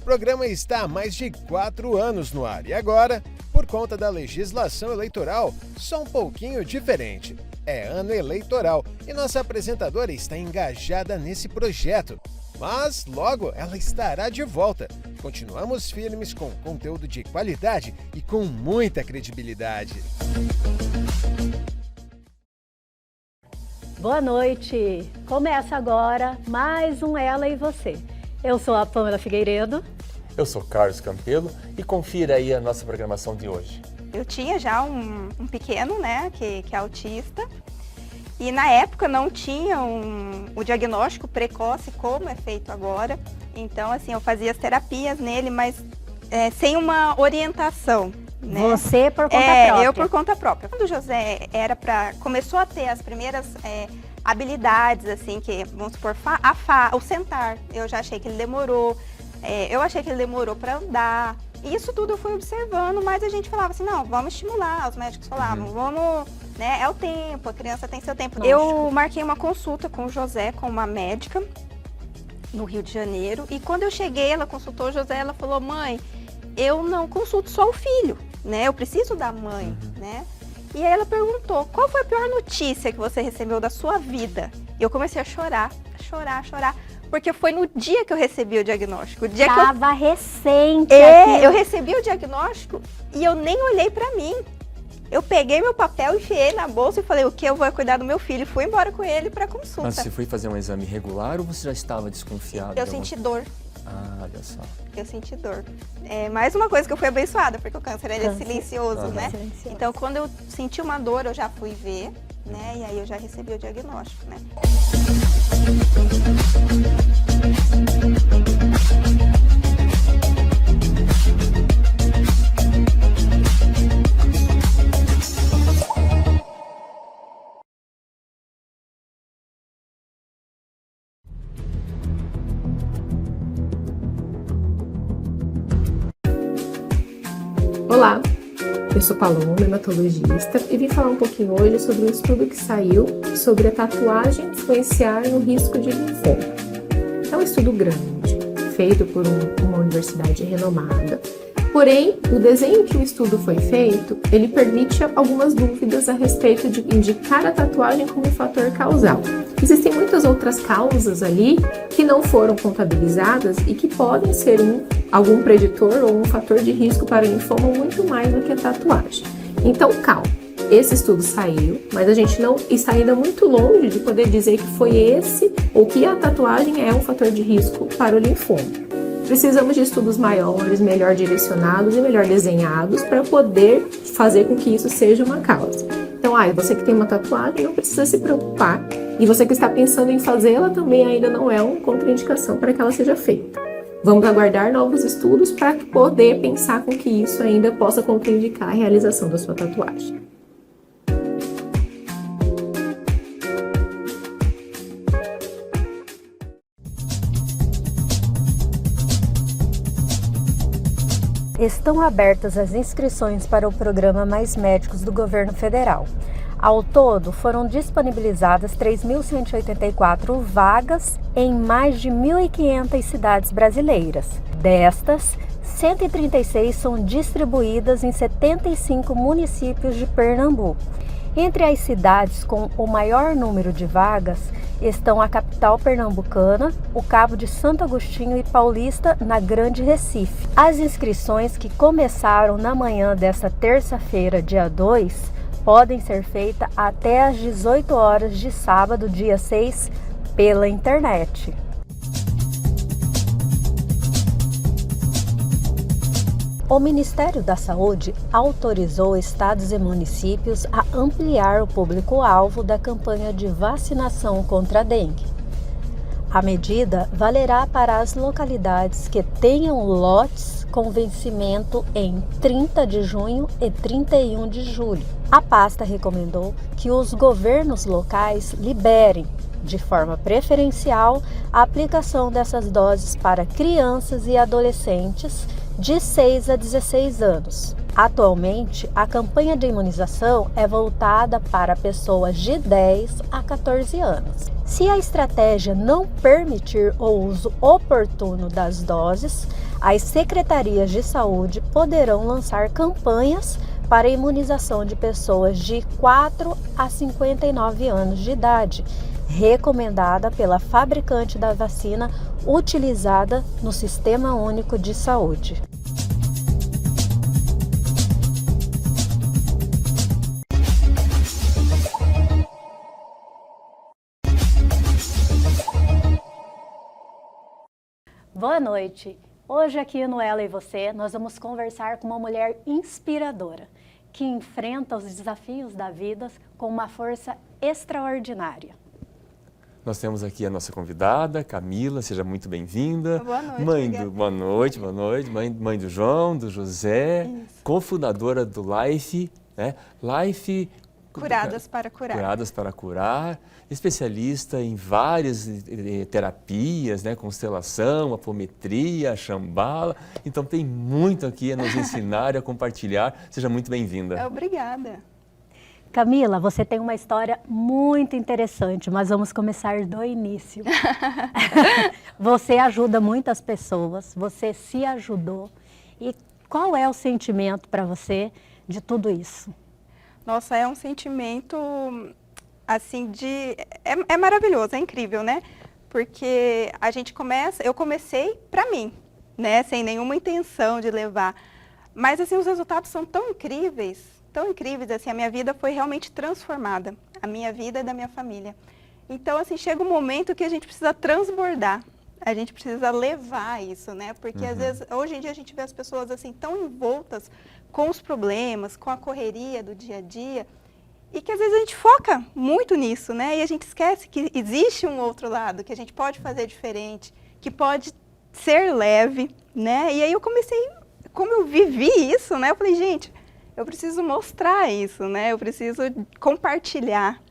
programa está há mais de 4 anos no ar e agora, por conta da legislação eleitoral, só um pouquinho diferente. É ano eleitoral e nossa apresentadora está engajada nesse projeto. Mas logo ela estará de volta. Continuamos firmes com conteúdo de qualidade e com muita credibilidade. Boa noite! Começa agora mais um Ela e Você. Eu sou a Pamela Figueiredo. Eu sou Carlos Campelo e confira aí a nossa programação de hoje. Eu tinha já um pequeno, né, que é autista. E na época não tinha o diagnóstico precoce como é feito agora. Então, assim, eu fazia as terapias nele, mas sem uma orientação. Né? Você por conta própria? Eu por conta própria. Quando o José começou a ter as primeiras habilidades, assim, que, vamos supor, o sentar, eu já achei que ele demorou. Eu achei que ele demorou para andar. E isso tudo eu fui observando, mas a gente falava assim, não, vamos estimular. Os médicos falavam, vamos, né, é o tempo, a criança tem seu tempo. Eu marquei uma consulta com o José, com uma médica, no Rio de Janeiro. E quando eu cheguei, ela consultou o José, ela falou, mãe, eu não consulto só o filho, né, eu preciso da mãe, né. E aí ela perguntou, qual foi a pior notícia que você recebeu da sua vida? E eu comecei a chorar, porque foi no dia que eu recebi o diagnóstico. Tava recente. Eu recebi o diagnóstico e eu nem olhei pra mim. Eu peguei meu papel, enfiei na bolsa e falei, o que eu vou cuidar do meu filho? E fui embora com ele pra consulta. Mas você foi fazer um exame regular ou você já estava desconfiado? Eu senti dor. Ah, olha só. Eu senti dor. Mais uma coisa que eu fui abençoada, porque o câncer ele é silencioso, né? Silencioso. Então, quando eu senti uma dor, eu já fui ver, né? E aí eu já recebi o diagnóstico, né? Olá, eu sou Paloma, hematologista, e vim falar um pouquinho hoje sobre um estudo que saiu sobre a tatuagem influenciar no risco de linfoma. É um estudo grande, feito por uma universidade renomada. Porém, o desenho que o estudo foi feito, ele permite algumas dúvidas a respeito de indicar a tatuagem como fator causal. Existem muitas outras causas ali que não foram contabilizadas e que podem ser algum preditor ou um fator de risco para o linfoma muito mais do que a tatuagem. Então, calma. Esse estudo saiu, mas a gente não está ainda muito longe de poder dizer que foi esse ou que a tatuagem é um fator de risco para o linfoma. Precisamos de estudos maiores, melhor direcionados e melhor desenhados para poder fazer com que isso seja uma causa. Então, você que tem uma tatuagem não precisa se preocupar. E você que está pensando em fazê-la também ainda não é uma contraindicação para que ela seja feita. Vamos aguardar novos estudos para poder pensar com que isso ainda possa contraindicar a realização da sua tatuagem. Estão abertas as inscrições para o programa Mais Médicos do Governo Federal. Ao todo, foram disponibilizadas 3.184 vagas em mais de 1.500 cidades brasileiras. Destas, 136 são distribuídas em 75 municípios de Pernambuco. Entre as cidades com o maior número de vagas estão a capital pernambucana, o Cabo de Santo Agostinho e Paulista, na Grande Recife. As inscrições que começaram na manhã desta terça-feira, dia 2, podem ser feitas até às 18 horas de sábado, dia 6, pela internet. O Ministério da Saúde autorizou estados e municípios a ampliar o público-alvo da campanha de vacinação contra a dengue. A medida valerá para as localidades que tenham lotes com vencimento em 30 de junho e 31 de julho. A pasta recomendou que os governos locais liberem, de forma preferencial, a aplicação dessas doses para crianças e adolescentes de 6 a 16 anos. Atualmente, a campanha de imunização é voltada para pessoas de 10 a 14 anos. Se a estratégia não permitir o uso oportuno das doses, as secretarias de saúde poderão lançar campanhas para a imunização de pessoas de 4 a 59 anos de idade, recomendada pela fabricante da vacina utilizada no Sistema Único de Saúde. Boa noite! Hoje aqui no Ela e Você, nós vamos conversar com uma mulher inspiradora, que enfrenta os desafios da vida com uma força extraordinária. Nós temos aqui a nossa convidada, Camila, seja muito bem-vinda. Boa noite, Boa noite, mãe do João, do José, cofundadora do Life, né? Life... Curadas para Curar. Curadas para Curar, especialista em várias terapias, né? Constelação, apometria, Shambhala. Então tem muito aqui a nos ensinar e a compartilhar. Seja muito bem-vinda. Obrigada. Camila, você tem uma história muito interessante, mas vamos começar do início. Você ajuda muitas pessoas, você se ajudou. E qual é o sentimento para você de tudo isso? Nossa, é um sentimento, assim, é maravilhoso, é incrível, né? Porque a gente eu comecei para mim, né? Sem nenhuma intenção de levar. Mas, assim, os resultados são tão incríveis, assim, a minha vida foi realmente transformada. A minha vida e da minha família. Então, assim, chega um momento que a gente precisa transbordar. A gente precisa levar isso, né? Porque, às vezes, hoje em dia a gente vê as pessoas, assim, tão envoltas com os problemas, com a correria do dia a dia, e que às vezes a gente foca muito nisso, né? E a gente esquece que existe um outro lado, que a gente pode fazer diferente, que pode ser leve, né? E aí eu comecei, como eu vivi isso, né? Eu falei, gente, eu preciso mostrar isso, né? Eu preciso compartilhar.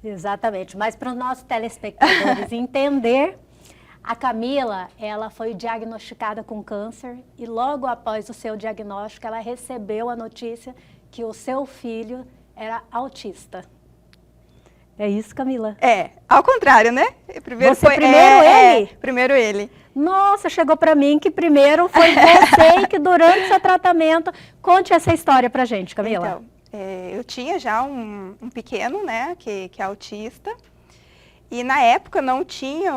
Exatamente, mas para os nossos telespectadores entender, a Camila, ela foi diagnosticada com câncer e logo após o seu diagnóstico, ela recebeu a notícia que o seu filho era autista. É isso, Camila? É, ao contrário, né? Primeiro ele? Primeiro ele. Nossa, chegou para mim que primeiro foi você e que durante o seu tratamento... Conte essa história pra gente, Camila. Então, eu tinha já um pequeno, né, que é autista. E na época não tinha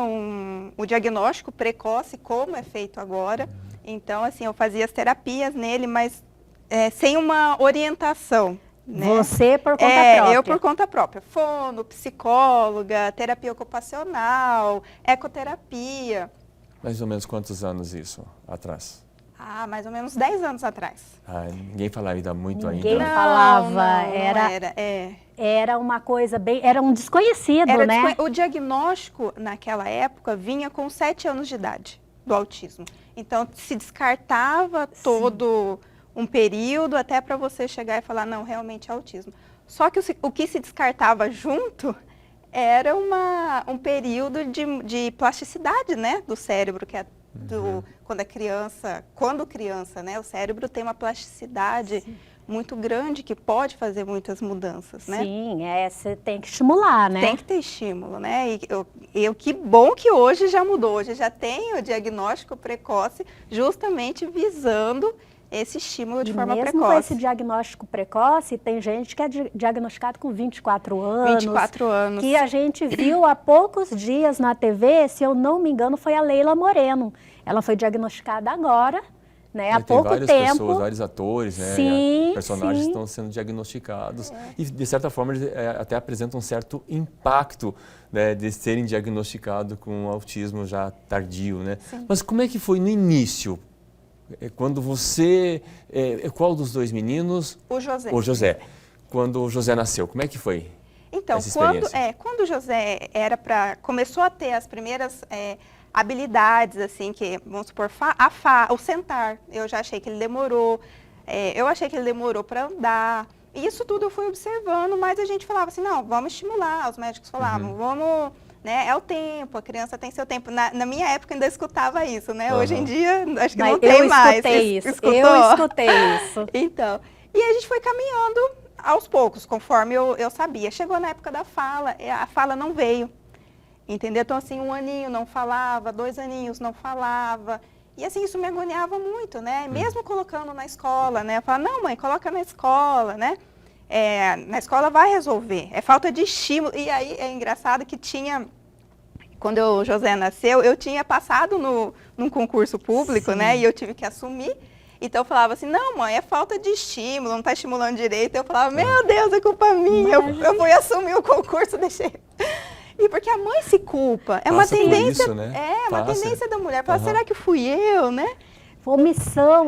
o diagnóstico precoce como é feito agora. Então, assim, eu fazia as terapias nele, mas sem uma orientação. Né? Você por conta própria? Eu por conta própria. Fono, psicóloga, terapia ocupacional, ecoterapia. Mais ou menos quantos anos isso atrás? Ah, mais ou menos 10 anos atrás. Ah, ninguém falava ainda muito ninguém ainda. Ninguém falava, não era uma coisa bem, era um desconhecido, né? O diagnóstico naquela época vinha com 7 anos de idade do autismo. Então se descartava todo um período até para você chegar e falar, não, realmente é autismo. Só que o que se descartava junto era um período de plasticidade, né, do cérebro, que é quando criança, né, o cérebro tem uma plasticidade muito grande que pode fazer muitas mudanças, né? Sim, você tem que estimular, né? Tem que ter estímulo, né? E que bom que hoje já mudou, hoje já tem o diagnóstico precoce justamente visando esse estímulo de forma precoce. Mesmo com esse diagnóstico precoce, tem gente que é diagnosticado com 24 anos. 24 anos. Que a gente viu há poucos dias na TV, se eu não me engano, foi a Leila Moreno. Ela foi diagnosticada agora, né, há pouco tempo. Tem várias pessoas, vários atores, né, sim, personagens estão sendo diagnosticados. E, de certa forma, eles até apresentam um certo impacto, né, de serem diagnosticados com autismo já tardio, né? Sim. Mas como é que foi no início? Quando você... qual dos dois meninos? O José. O José. Quando o José nasceu, como é que foi? Então, essa experiência? Quando o José começou a ter as primeiras habilidades, assim, que, vamos supor, o sentar, eu já achei que ele demorou, eu achei que ele demorou para andar. Isso tudo eu fui observando, mas a gente falava assim, não, vamos estimular, os médicos falavam, né? É o tempo, a criança tem seu tempo. Na minha época ainda escutava isso, né? Hoje em dia, acho que Mas não tem mais. Eu escutei isso. Escutou? Eu escutei isso. Então, e a gente foi caminhando aos poucos, conforme eu sabia. Chegou na época da fala, a fala não veio, entendeu? Então, assim, 1 aninho não falava, 2 aninhos não falava. E, assim, isso me agoniava muito, né? Mesmo colocando na escola, né? Eu falava, não, mãe, coloca na escola, né? Na escola vai resolver, é falta de estímulo. E aí é engraçado que quando o José nasceu, eu tinha passado num concurso público, né? E eu tive que assumir. Então eu falava assim, não, mãe, é falta de estímulo, não está estimulando direito. Eu falava, meu Deus, é culpa minha, eu fui assumir o concurso, deixei. E porque a mãe se culpa, é uma tendência, isso, né? uma tendência da mulher. Fala, será que fui eu, né? Omissão,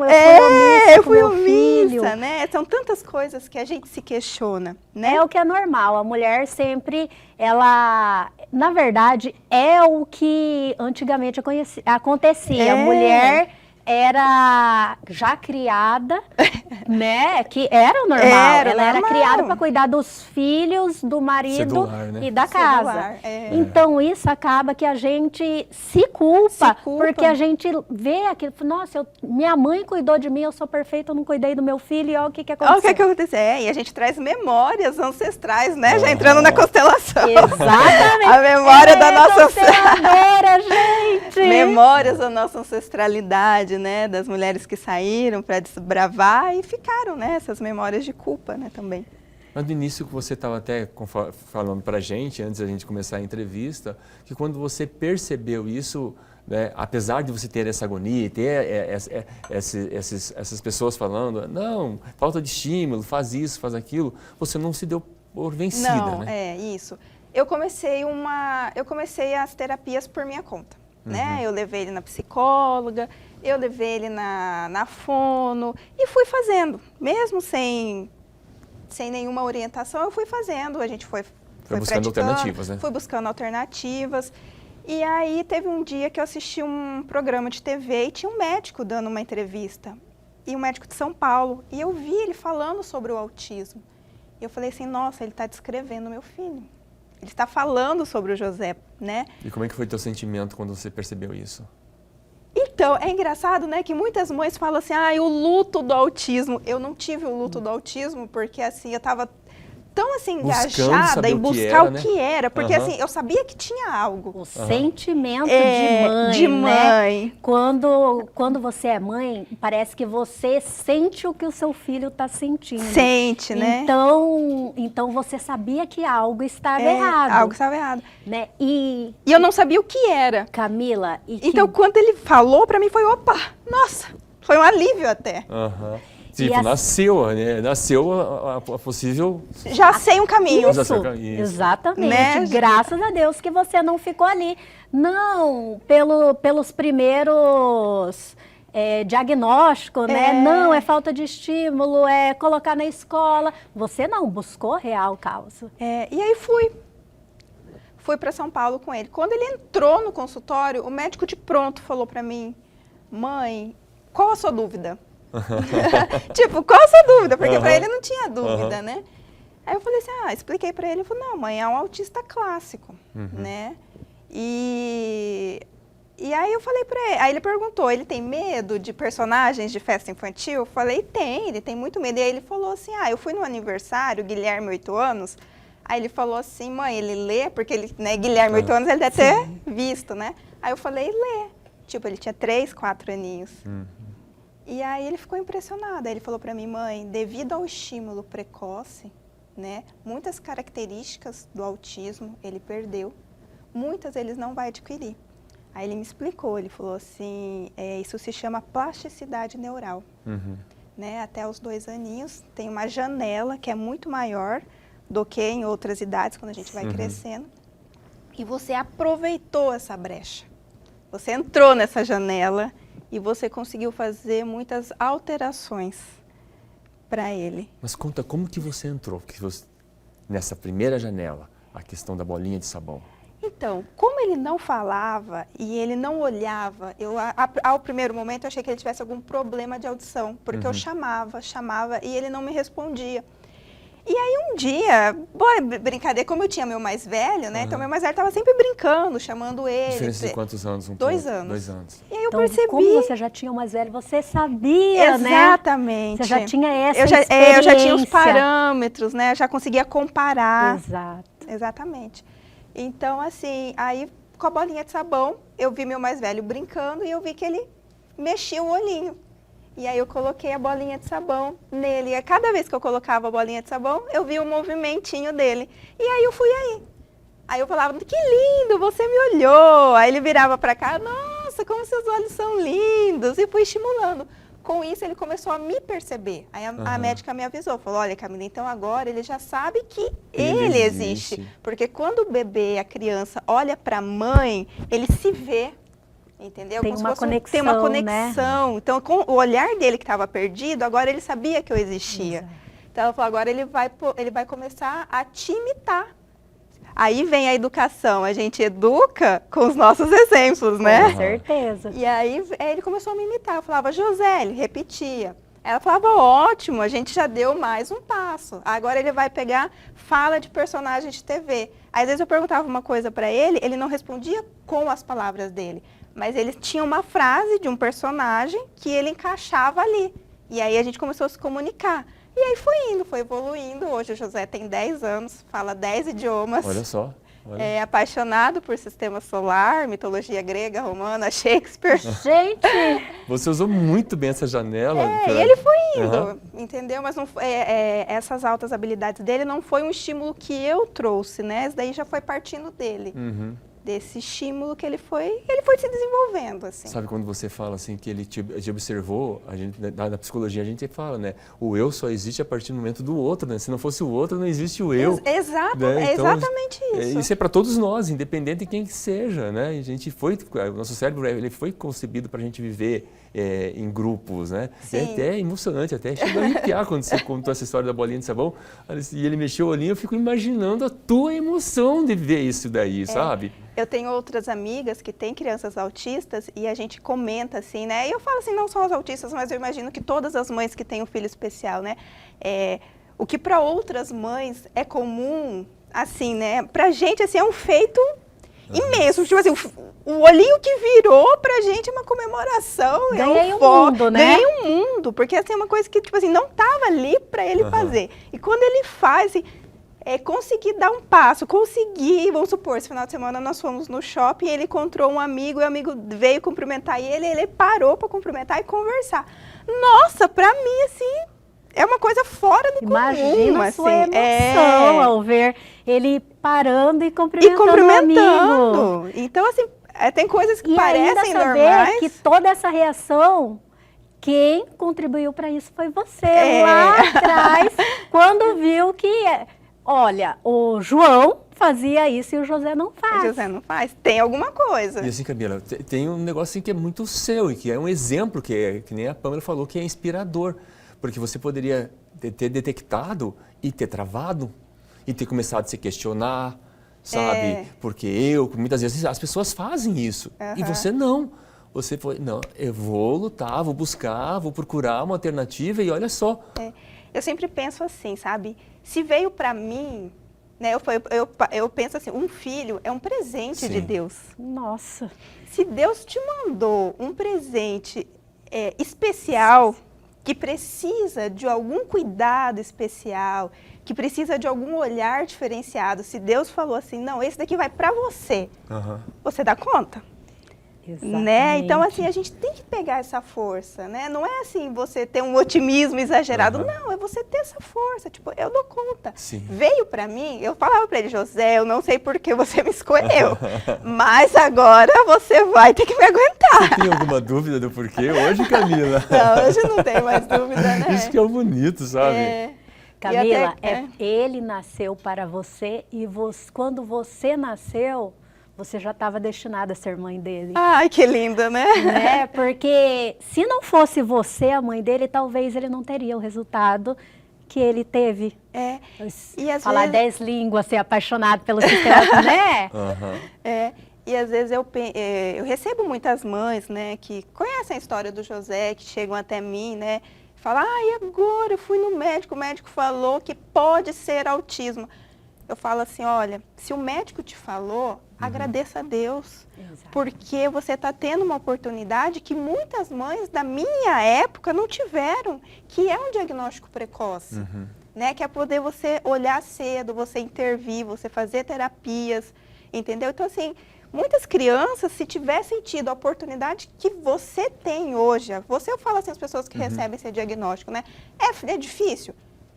eu fui omissa, né? São tantas coisas que a gente se questiona, né? É o que é normal, a mulher sempre, ela, na verdade, é o que antigamente acontecia. A mulher era já criada, né? Que era o normal. Ela era criada para cuidar dos filhos, do marido e da casa. Então isso acaba que a gente se culpa. Porque a gente vê aquilo, nossa, minha mãe cuidou de mim, eu sou perfeita, eu não cuidei do meu filho, e olha o que aconteceu. Olha o que aconteceu. E a gente traz memórias ancestrais, né? Já entrando na constelação. Exatamente. A memória da nossa gente. Memórias da nossa ancestralidade, né, das mulheres que saíram para desbravar e ficaram, né, essas memórias de culpa, né, também. Mas no início que você estava até falando para a gente, antes da gente começar a entrevista, que quando você percebeu isso, né, apesar de você ter essa agonia, ter essas pessoas falando, não, falta de estímulo, faz isso, faz aquilo, você não se deu por vencida, não, né? Isso. Eu comecei as terapias por minha conta, né? Eu levei ele na psicóloga, eu levei ele na fono e fui fazendo, mesmo sem nenhuma orientação, eu fui fazendo, a gente foi buscando alternativas, né? Fui buscando alternativas. E aí teve um dia que eu assisti um programa de TV e tinha um médico dando uma entrevista, e um médico de São Paulo, e eu vi ele falando sobre o autismo. E eu falei assim, nossa, ele está descrevendo meu filho. Ele está falando sobre o José, né? E como é que foi teu sentimento quando você percebeu isso? Então, é engraçado, né, que muitas mães falam assim, o luto do autismo. Eu não tive o luto do autismo porque, assim, eu estava tão, assim, engajada em buscar o que era. Porque, assim, eu sabia que tinha algo. O sentimento de mãe, de mãe. Né? Quando você é mãe, parece que você sente o que o seu filho está sentindo. Sente, né? Então você sabia que algo estava errado. Algo estava errado. Né? E eu não sabia o que era. Camila... Então, quando ele falou para mim, foi, opa, nossa, foi um alívio até. Tipo, nasceu a possível... Já sei um caminho. Isso. Exatamente. Né? Graças a Deus que você não ficou ali. Não, pelos primeiros diagnósticos, né? Não, é falta de estímulo, é colocar na escola. Você não buscou real causa. E aí fui para São Paulo com ele. Quando ele entrou no consultório, o médico de pronto falou para mim, mãe, qual a sua dúvida? Tipo, qual a sua dúvida? Porque para ele não tinha dúvida, né? Aí eu falei assim, expliquei para ele. Ele falou, não, mãe, é um autista clássico, né? E aí eu falei para ele, aí ele perguntou, ele tem medo de personagens de festa infantil? Eu falei, ele tem muito medo. E aí ele falou assim, eu fui no aniversário, Guilherme, 8 anos, aí ele falou assim, mãe, ele lê, porque ele, né, Guilherme, 8 anos, ele deve ter visto, né? Aí eu falei, lê. Tipo, ele tinha 3, 4 aninhos. E aí ele ficou impressionado. Aí ele falou para mim, mãe, devido ao estímulo precoce, né, muitas características do autismo ele perdeu, muitas ele não vai adquirir. Aí ele me explicou, ele falou assim, isso se chama plasticidade neural. Né, até os 2 aninhos tem uma janela que é muito maior do que em outras idades, quando a gente vai crescendo. E você aproveitou essa brecha. Você entrou nessa janela e você conseguiu fazer muitas alterações para ele. Mas conta, como que você entrou nessa primeira janela, a questão da bolinha de sabão? Então, como ele não falava e ele não olhava, ao primeiro momento eu achei que ele tivesse algum problema de audição, porque eu chamava e ele não me respondia. E aí um dia, brincadeira, como eu tinha meu mais velho, né? Então meu mais velho estava sempre brincando, chamando ele. Diferença de quantos anos? 2 anos. 2 anos. E aí eu Então, percebi... como você já tinha o mais velho, você sabia, né? Exatamente. Você já tinha essa eu já tinha os experiência. parâmetros, né? Eu já conseguia comparar. Exato. Exatamente. Então, assim, aí com a bolinha de sabão, eu vi meu mais velho brincando e eu vi que ele mexia o olhinho. E aí eu coloquei a bolinha de sabão nele. E cada vez que eu colocava a bolinha de sabão, eu via o movimentinho dele. E aí eu fui aí. Aí eu falava, que lindo, você me olhou. Aí ele virava pra cá, nossa, como seus olhos são lindos. E fui estimulando. Com isso, ele começou a me perceber. Aí a médica me avisou, falou, olha, Camila, então agora ele já sabe que ele existe. Porque quando o bebê, a criança, olha pra mãe, ele se vê. Entendeu? Tem uma conexão, tem uma conexão. Né? Então, com o olhar dele que estava perdido, agora ele sabia que eu existia. Exato. Então, ela falou, agora ele vai começar a te imitar. Aí vem a educação, a gente educa com os nossos exemplos, né? Com certeza. E aí ele começou a me imitar. Eu falava, Josélia, repetia. Ela falava, ótimo, a gente já deu mais um passo. Agora ele vai pegar fala de personagem de TV. Às vezes eu perguntava uma coisa para ele não respondia com as palavras dele. Mas ele tinha uma frase de um personagem que ele encaixava ali. E aí a gente começou a se comunicar. E aí foi indo, foi evoluindo. Hoje o José tem 10 anos, fala 10 idiomas. Olha só. Olha. É apaixonado por sistema solar, mitologia grega, romana, Shakespeare. Gente! Você usou muito bem essa janela. E ele foi indo, entendeu? Mas não, essas altas habilidades dele não foi um estímulo que eu trouxe, né? Isso daí já foi partindo dele. Desse estímulo que ele foi se desenvolvendo, assim. Sabe quando você fala assim que ele te observou, a gente, na psicologia a gente fala, né? O eu só existe a partir do momento do outro, né? Se não fosse o outro, não existe o eu. Exato, né? Então, exatamente isso. Isso é para todos nós, independente de quem que seja, né? A gente o nosso cérebro ele foi concebido para a gente viver em grupos, né? Sim. É até emocionante, até chega a arrepiar quando você contou essa história da bolinha de sabão e ele mexeu o olhinho, eu fico imaginando a tua emoção de ver isso daí, sabe? Eu tenho outras amigas que têm crianças autistas e a gente comenta assim, né? E eu falo assim, não só as autistas, mas eu imagino que todas as mães que têm um filho especial, né? O que para outras mães é comum, assim, né? Pra gente, assim, é um feito imenso. Tipo assim, o olhinho que virou pra gente é uma comemoração. Ganhei um mundo, né? Ganhei um mundo, porque assim, é uma coisa que, tipo assim, não tava ali pra ele fazer. E quando ele faz, assim, conseguir dar um passo, vamos supor, esse final de semana nós fomos no shopping, ele encontrou um amigo, e o amigo veio cumprimentar ele parou para cumprimentar e conversar. Nossa, pra mim, assim, é uma coisa fora do comum. Imagina a assim, sua emoção ao ver ele parando e cumprimentando o amigo. Então, assim, tem coisas que e parecem ainda saber normais. Que toda essa reação, quem contribuiu para isso foi você, lá atrás, quando viu que... Olha, o João fazia isso e o José não faz. O José não faz. Tem alguma coisa. E assim, Camila, tem um negócio assim que é muito seu e que é um exemplo que nem a Pamela falou, que é inspirador. Porque você poderia ter detectado e ter travado e ter começado a se questionar, sabe? Porque muitas vezes as pessoas fazem isso e você não. Você foi, não, eu vou lutar, vou buscar, vou procurar uma alternativa e olha só. Eu sempre penso assim, sabe? Se veio para mim, né? Eu penso assim, um filho é um presente de Deus. Nossa. Se Deus te mandou um presente especial, que precisa de algum cuidado especial, que precisa de algum olhar diferenciado, se Deus falou assim, não, esse daqui vai para você, você dá conta? Né? Então, assim, a gente tem que pegar essa força, né? Não é assim, você ter um otimismo exagerado, não, é você ter essa força, tipo, eu dou conta. Veio pra mim, eu falava pra ele, José, eu não sei por que você me escolheu, mas agora você vai ter que me aguentar. Você tem alguma dúvida do porquê hoje, Camila? Não, hoje não tem mais dúvida, né? Isso que é bonito, sabe? Camila, ele nasceu para você e quando você nasceu, você já estava destinada a ser mãe dele. Ai, que linda, né? Porque se não fosse você a mãe dele, talvez ele não teria o resultado que ele teve. E às falar vezes... 10 línguas, ser apaixonado pelo sistema, né? E às vezes eu recebo muitas mães, né, que conhecem a história do José, que chegam até mim, né, Fala, e agora eu fui no médico, o médico falou que pode ser autismo. Eu falo assim, olha, se o médico te falou, agradeça a Deus. Exato. Porque você está tendo uma oportunidade que muitas mães da minha época não tiveram, que é um diagnóstico precoce. Né? Que é poder você olhar cedo, você intervir, você fazer terapias, entendeu? Então, assim, muitas crianças, se tivessem tido a oportunidade que você tem hoje, eu falo assim, as pessoas que recebem esse diagnóstico, né? É difícil?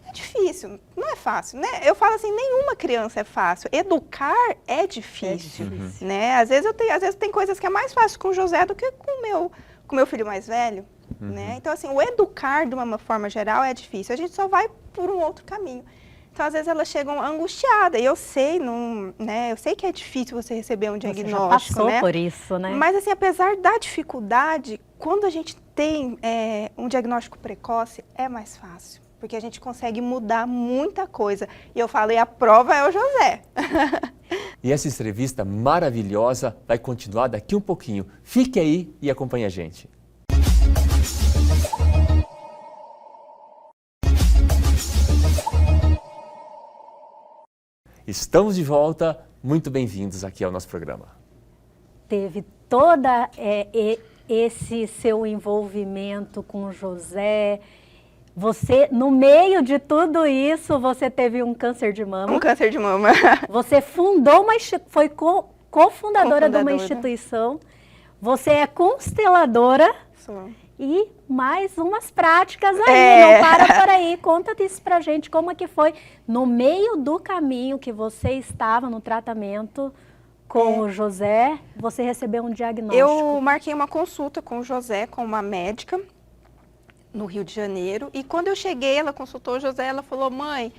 É difícil, não é fácil, né? Eu falo assim, nenhuma criança é fácil. Educar é difícil, né? Às vezes tem coisas que é mais fácil com o José do que com o meu filho mais velho, né? Então, assim, o educar de uma forma geral é difícil. A gente só vai por um outro caminho. Então, às vezes, elas chegam angustiadas. E eu sei, né? Eu sei que é difícil você receber um diagnóstico, você já passou né? por isso, né? Mas, assim, apesar da dificuldade, quando a gente tem um diagnóstico precoce, é mais fácil. Porque a gente consegue mudar muita coisa. E eu falei, a prova é o José. E essa entrevista maravilhosa vai continuar daqui um pouquinho. Fique aí e acompanhe a gente. Estamos de volta, muito bem-vindos aqui ao nosso programa. Teve toda esse seu envolvimento com o José. Você, no meio de tudo isso, você teve um câncer de mama. Um câncer de mama. Você fundou foi cofundadora de uma instituição. Você é consteladora. Sou. E mais umas práticas aí, não para por aí, conta isso pra gente, como é que foi no meio do caminho que você estava no tratamento com o José, você recebeu um diagnóstico. Eu marquei uma consulta com o José, com uma médica, no Rio de Janeiro, e quando eu cheguei, ela consultou o José, ela falou, mãe,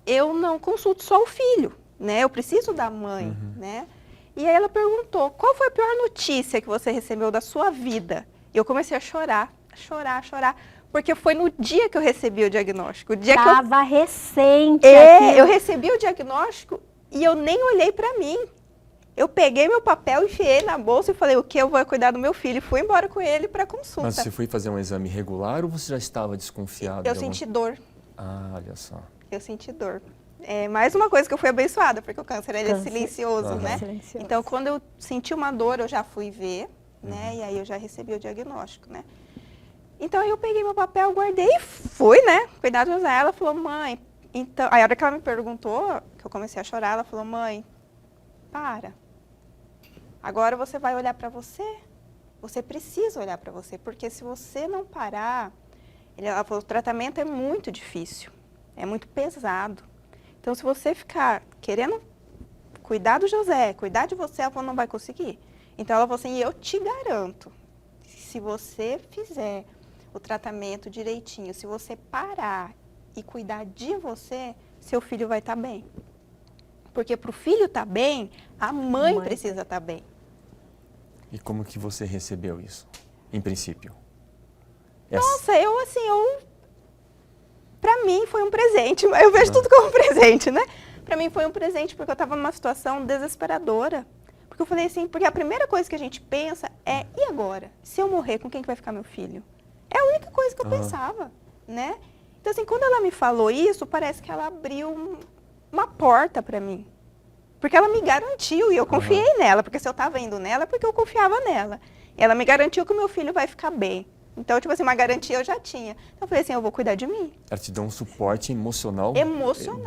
eu não consulto só o filho, né, eu preciso da mãe, né, e aí ela perguntou, qual foi a pior notícia que você recebeu da sua vida? E eu comecei a chorar, porque foi no dia que eu recebi o diagnóstico. Estava recente. Eu recebi o diagnóstico e eu nem olhei para mim. Eu peguei meu papel, enfiei na bolsa e falei, o que eu vou cuidar do meu filho? E fui embora com ele para consulta. Mas você foi fazer um exame regular ou você já estava desconfiado? Eu senti dor. Ah, olha só. Eu senti dor. É mais uma coisa que eu fui abençoada, porque o câncer ele é silencioso, né? Silencioso. Então, quando eu senti uma dor, eu já fui ver. Né? E aí eu já recebi o diagnóstico, né? Então aí eu peguei meu papel, guardei e fui, né? Cuidar do José. Ela falou, mãe, então... Aí a hora que ela me perguntou, que eu comecei a chorar, ela falou, mãe, para. Agora você vai olhar para você. Você precisa olhar para você, porque se você não parar... Ela falou, o tratamento é muito difícil, é muito pesado. Então se você ficar querendo cuidar do José, cuidar de você, ela falou, não vai conseguir. Então, ela falou assim, eu te garanto, se você fizer o tratamento direitinho, se você parar e cuidar de você, seu filho vai estar bem. Porque para o filho estar bem, a mãe precisa estar bem. E como que você recebeu isso, em princípio? Nossa, para mim foi um presente, eu vejo tudo como um presente, né? Para mim foi um presente porque eu estava numa situação desesperadora. Porque eu falei assim, porque a primeira coisa que a gente pensa é, e agora? Se eu morrer, com quem que vai ficar meu filho? É a única coisa que eu pensava, né? Então, assim, quando ela me falou isso, parece que ela abriu uma porta para mim. Porque ela me garantiu e eu confiei nela, porque se eu estava indo nela é porque eu confiava nela. Ela me garantiu que o meu filho vai ficar bem. Então, tipo assim, uma garantia eu já tinha. Então, eu falei assim, eu vou cuidar de mim. Ela te deu um suporte emocional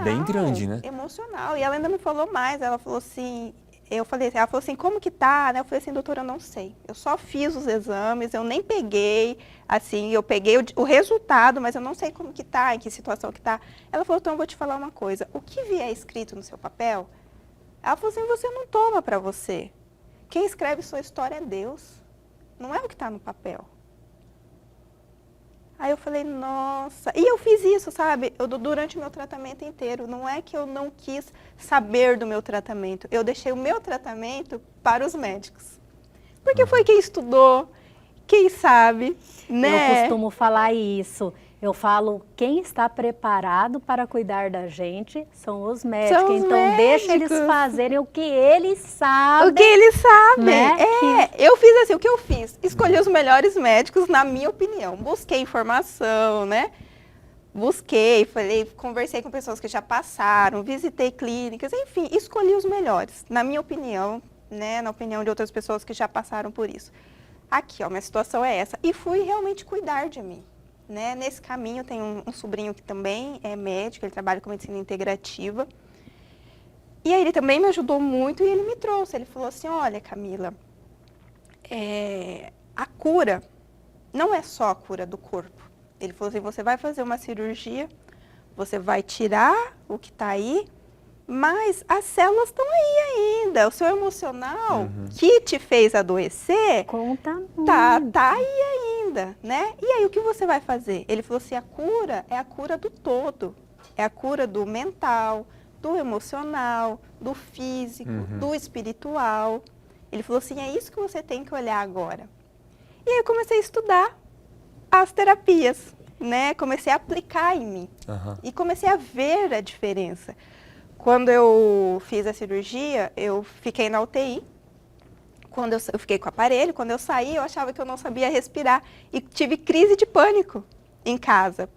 bem grande, né? Emocional. E ela ainda me falou mais, ela falou assim... ela falou assim, como que tá? Eu falei assim, doutora, eu não sei. Eu só fiz os exames, eu nem peguei, assim, eu peguei o resultado, mas eu não sei como que tá, em que situação que tá. Ela falou, então eu vou te falar uma coisa. O que vier escrito no seu papel, ela falou assim, você não toma para você. Quem escreve sua história é Deus. Não é o que tá no papel. Aí eu falei, nossa... E eu fiz isso, sabe? Durante o meu tratamento inteiro. Não é que eu não quis saber do meu tratamento. Eu deixei o meu tratamento para os médicos. Porque foi quem estudou, quem sabe, né? Eu costumo falar isso. Eu falo, quem está preparado para cuidar da gente são os médicos. São os então, deixa eles médicos. fazerem o que eles sabem. O que eles sabem. Né? Eu fiz assim, o que eu fiz? Escolhi os melhores médicos, na minha opinião. Busquei informação, né? Busquei, conversei com pessoas que já passaram, visitei clínicas, enfim, escolhi os melhores, na minha opinião, né? Na opinião de outras pessoas que já passaram por isso. Aqui, ó, minha situação é essa. E fui realmente cuidar de mim. Né? Nesse caminho, tem um sobrinho que também é médico, ele trabalha com medicina integrativa. E aí ele também me ajudou muito e ele me trouxe. Ele falou assim, olha, Camila, a cura não é só a cura do corpo. Ele falou assim, você vai fazer uma cirurgia, você vai tirar o que está aí, mas as células estão aí ainda. O seu emocional, que te fez adoecer, Conta muito. tá aí ainda, né? E aí, o que você vai fazer? Ele falou assim, a cura é a cura do todo. É a cura do mental, do emocional, do físico, do espiritual. Ele falou assim, é isso que você tem que olhar agora. E aí, eu comecei a estudar as terapias, né? Comecei a aplicar em mim. E comecei a ver a diferença. Quando eu fiz a cirurgia, eu fiquei na UTI. Quando eu fiquei com o aparelho, quando eu saí, eu achava que eu não sabia respirar. E tive crise de pânico em casa.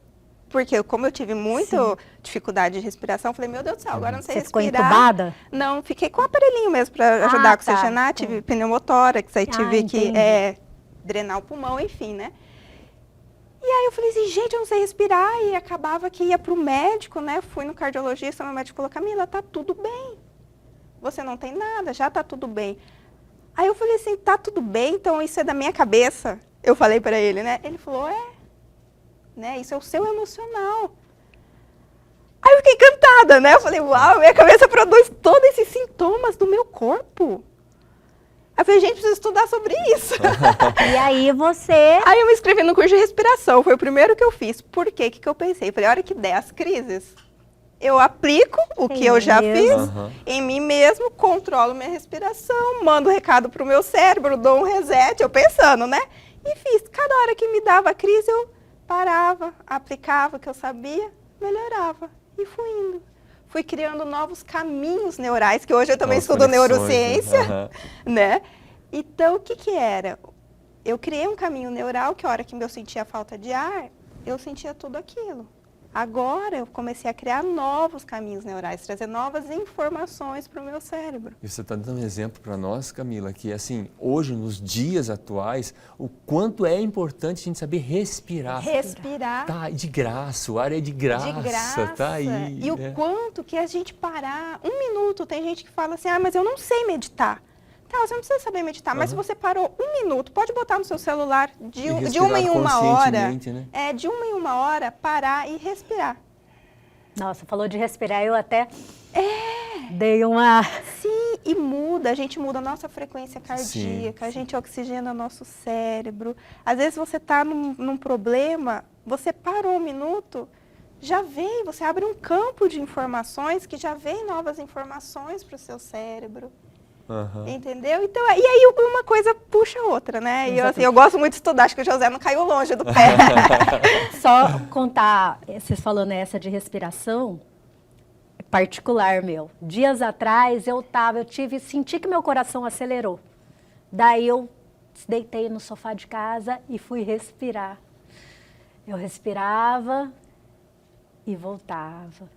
Porque como eu tive muita dificuldade de respiração, eu falei, meu Deus do céu, agora eu não sei respirar. Você ficou entubada? Não, fiquei com o aparelhinho mesmo para ajudar a oxigenar. Tive pneumotórax, aí tive que drenar o pulmão, enfim, né? E aí eu falei assim, gente, eu não sei respirar. E acabava que ia para o médico, né? Fui no cardiologista, meu médico falou, Camila, tá tudo bem. Você não tem nada, já tá tudo bem. Aí eu falei assim, tá tudo bem, então isso é da minha cabeça. Eu falei para ele, né? Ele falou, né? Isso é o seu emocional. Aí eu fiquei encantada, né? Eu falei, uau, minha cabeça produz todos esses sintomas do meu corpo. Aí eu falei, gente, preciso estudar sobre isso. E aí você... Aí eu me inscrevi no curso de respiração, foi o primeiro que eu fiz. Por quê? O que eu pensei? Eu falei, a hora que der as crises, eu aplico o que eu já fiz em mim mesmo, controlo minha respiração, mando recado pro meu cérebro, dou um reset, eu pensando, né? E fiz. Cada hora que me dava a crise, eu parava, aplicava o que eu sabia, melhorava. E fui indo. Fui criando novos caminhos neurais, que hoje eu também estudo neurociência, né? Então, o que era? Eu criei um caminho neural que a hora que eu sentia falta de ar, eu sentia tudo aquilo. Agora, eu comecei a criar novos caminhos neurais, trazer novas informações para o meu cérebro. E você está dando um exemplo para nós, Camila, que assim, hoje, nos dias atuais, o quanto é importante a gente saber respirar. Respirar. Tá de graça, o ar é de graça. De graça. Tá aí. E o quanto que a gente parar, 1 minuto, tem gente que fala assim, mas eu não sei meditar. Tá, você não precisa saber meditar, mas se você parou 1 minuto, pode botar no seu celular de 1 em 1 hora. Né? De 1 em 1 hora, parar e respirar. Nossa, falou de respirar, eu até dei uma... Sim, e muda, a gente muda a nossa frequência cardíaca, a gente oxigena nosso cérebro. Às vezes você está num problema, você parou 1 minuto, já vem, você abre um campo de informações que já vem novas informações para o seu cérebro. Entendeu? Então, e aí uma coisa puxa a outra, né? E eu gosto muito de estudar, acho que o José não caiu longe do pé. Só contar, vocês falando essa de respiração, particular meu. Dias atrás senti que meu coração acelerou. Daí eu deitei no sofá de casa e fui respirar. Eu respirava e voltava.